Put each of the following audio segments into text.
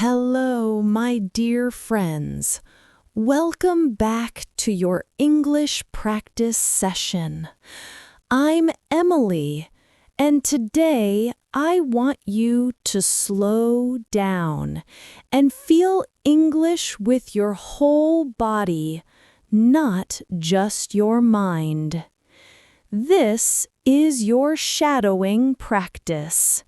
Hello, my dear friends. Welcome back to your English practice session. I'm Emily, and today I want you to slow down and feel English with your whole body, not just your mind. This is your shadowing practice.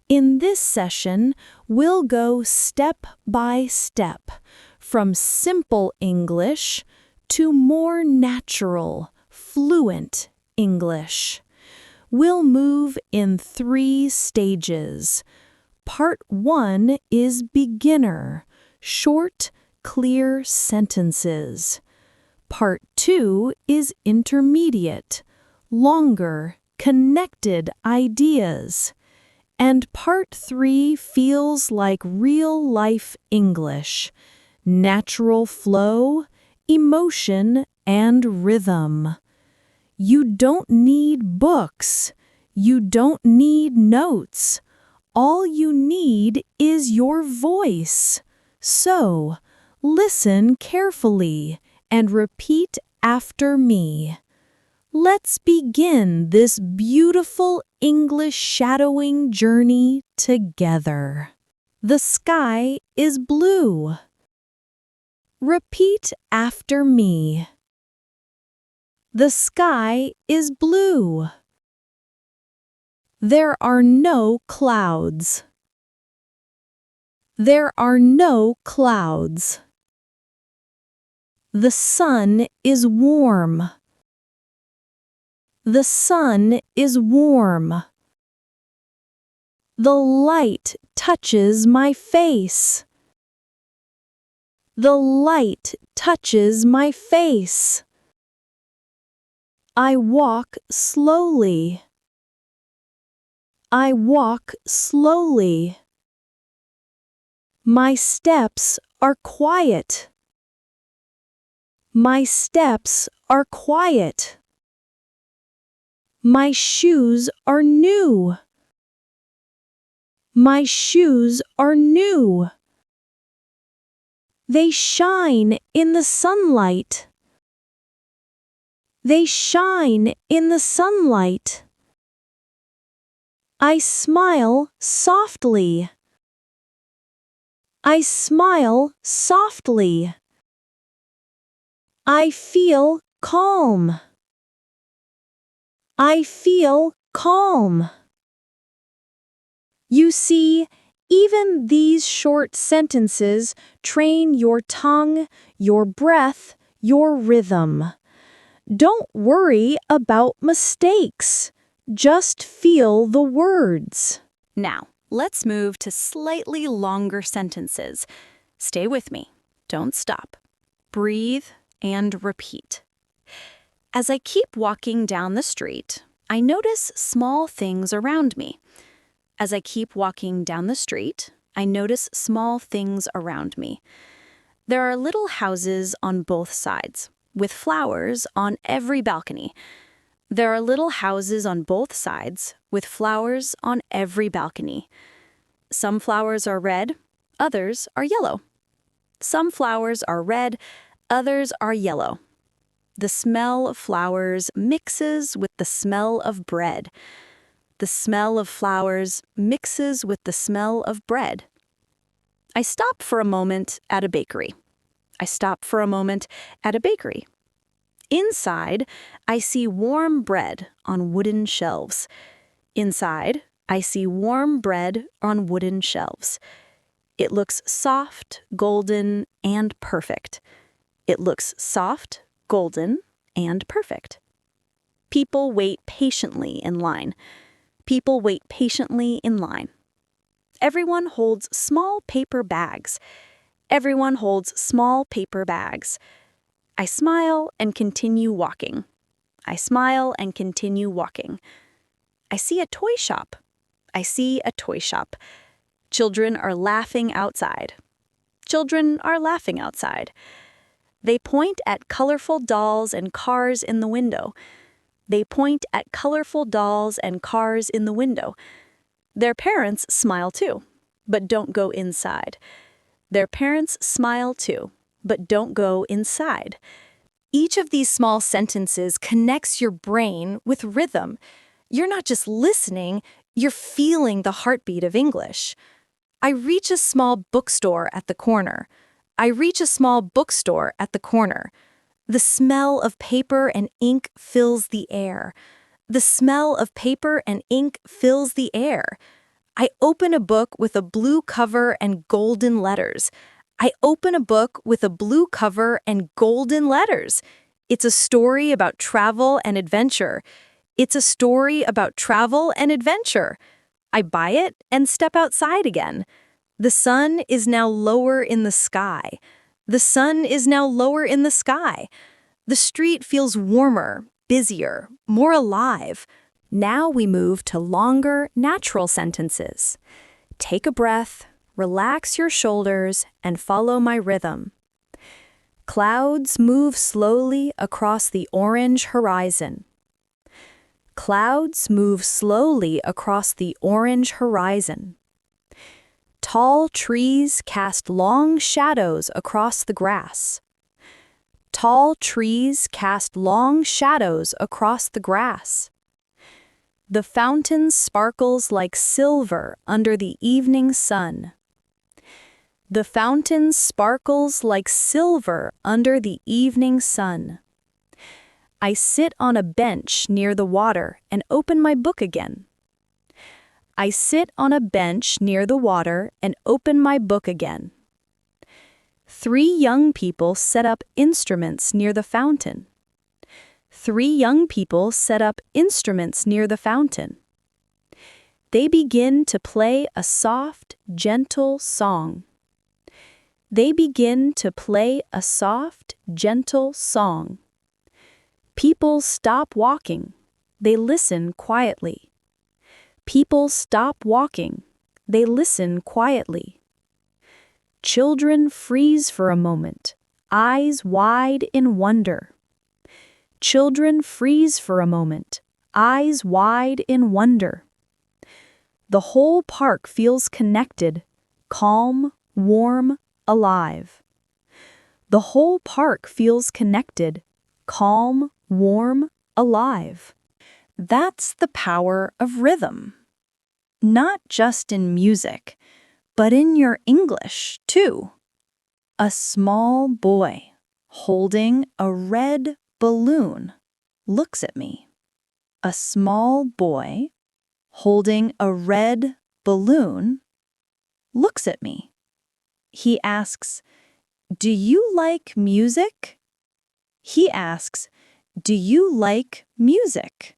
In this session, we'll go step by step, from simple English to more natural, fluent English. We'll move in 3 stages. Part 1 is beginner, short, clear sentences. Part 2 is intermediate, longer, connected ideas. And Part 3 feels like real-life English, natural flow, emotion, and rhythm. You don't need books. You don't need notes. All you need is your voice. So, listen carefully and repeat after me. Let's begin this beautiful English shadowing journey together. The sky is blue. Repeat after me. The sky is blue. There are no clouds. There are no clouds. The sun is warm. The sun is warm. The light touches my face. The light touches my face. I walk slowly. I walk slowly. My steps are quiet. My steps are quiet. My shoes are new. My shoes are new. They shine in the sunlight. They shine in the sunlight. I smile softly. I smile softly. I feel calm. I feel calm. You see, even these short sentences train your tongue, your breath, your rhythm. Don't worry about mistakes. Just feel the words. Now, let's move to slightly longer sentences. Stay with me. Don't stop. Breathe and repeat. As I keep walking down the street, I notice small things around me. As I keep walking down the street, I notice small things around me. There are little houses on both sides, with flowers on every balcony. There are little houses on both sides, with flowers on every balcony. Some flowers are red, others are yellow. Some flowers are red, others are yellow. The smell of flowers mixes with the smell of bread. The smell of flowers mixes with the smell of bread. I stop for a moment at a bakery. I stop for a moment at a bakery. Inside, I see warm bread on wooden shelves. Inside, I see warm bread on wooden shelves. It looks soft, golden, and perfect. It looks soft, golden, and perfect. People wait patiently in line. People wait patiently in line. Everyone holds small paper bags. Everyone holds small paper bags. I smile and continue walking. I smile and continue walking. I see a toy shop. I see a toy shop. Children are laughing outside. Children are laughing outside. They point at colorful dolls and cars in the window. They point at colorful dolls and cars in the window. Their parents smile too, but don't go inside. Their parents smile too, but don't go inside. Each of these small sentences connects your brain with rhythm. You're not just listening, you're feeling the heartbeat of English. I reach a small bookstore at the corner. I reach a small bookstore at the corner. The smell of paper and ink fills the air. The smell of paper and ink fills the air. I open a book with a blue cover and golden letters. I open a book with a blue cover and golden letters. It's a story about travel and adventure. It's a story about travel and adventure. I buy it and step outside again. The sun is now lower in the sky. The sun is now lower in the sky. The street feels warmer, busier, more alive. Now we move to longer, natural sentences. Take a breath, relax your shoulders, and follow my rhythm. Clouds move slowly across the orange horizon. Clouds move slowly across the orange horizon. Tall trees cast long shadows across the grass. Tall trees cast long shadows across the grass. The fountain sparkles like silver under the evening sun. The fountain sparkles like silver under the evening sun. I sit on a bench near the water and open my book again. I sit on a bench near the water and open my book again. 3 young people set up instruments near the fountain. 3 young people set up instruments near the fountain. They begin to play a soft, gentle song. They begin to play a soft, gentle song. People stop walking. They listen quietly. People stop walking. They listen quietly. Children freeze for a moment, eyes wide in wonder. Children freeze for a moment, eyes wide in wonder. The whole park feels connected, calm, warm, alive. The whole park feels connected, calm, warm, alive. That's the power of rhythm. Not just in music, but in your English, too. A small boy holding a red balloon looks at me. A small boy holding a red balloon looks at me. He asks, "Do you like music?" He asks, "Do you like music?"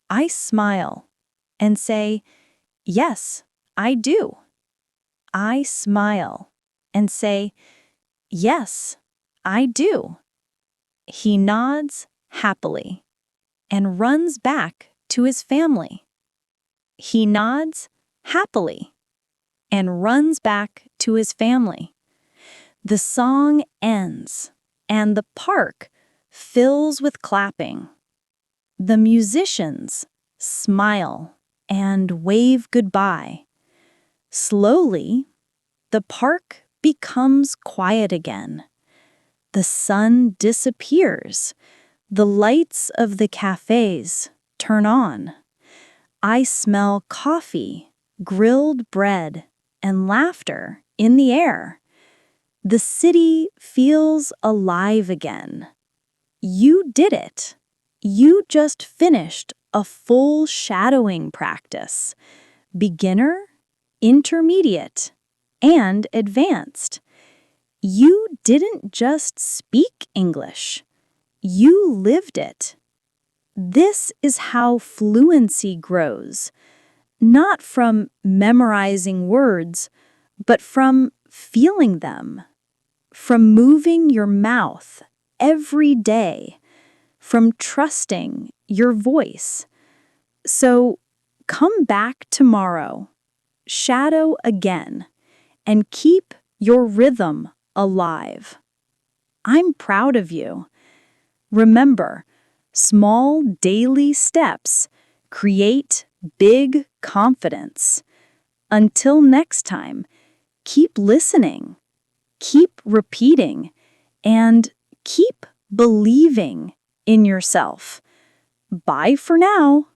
I smile and say, "Yes, I do." I smile and say, "Yes, I do." He nods happily and runs back to his family. He nods happily and runs back to his family. The song ends and the park fills with clapping. The musicians smile and wave goodbye. Slowly, the park becomes quiet again. The sun disappears. The lights of the cafes turn on. I smell coffee, grilled bread, and laughter in the air. The city feels alive again. You did it. You just finished a full shadowing practice. Beginner, intermediate, and advanced. You didn't just speak English. You lived it. This is how fluency grows, not from memorizing words, but from feeling them, from moving your mouth every day, from trusting your voice. So come back tomorrow, shadow again, and keep your rhythm alive. I'm proud of you. Remember, small daily steps create big confidence. Until next time, keep listening keep repeating and keep believing in yourself. Bye for now.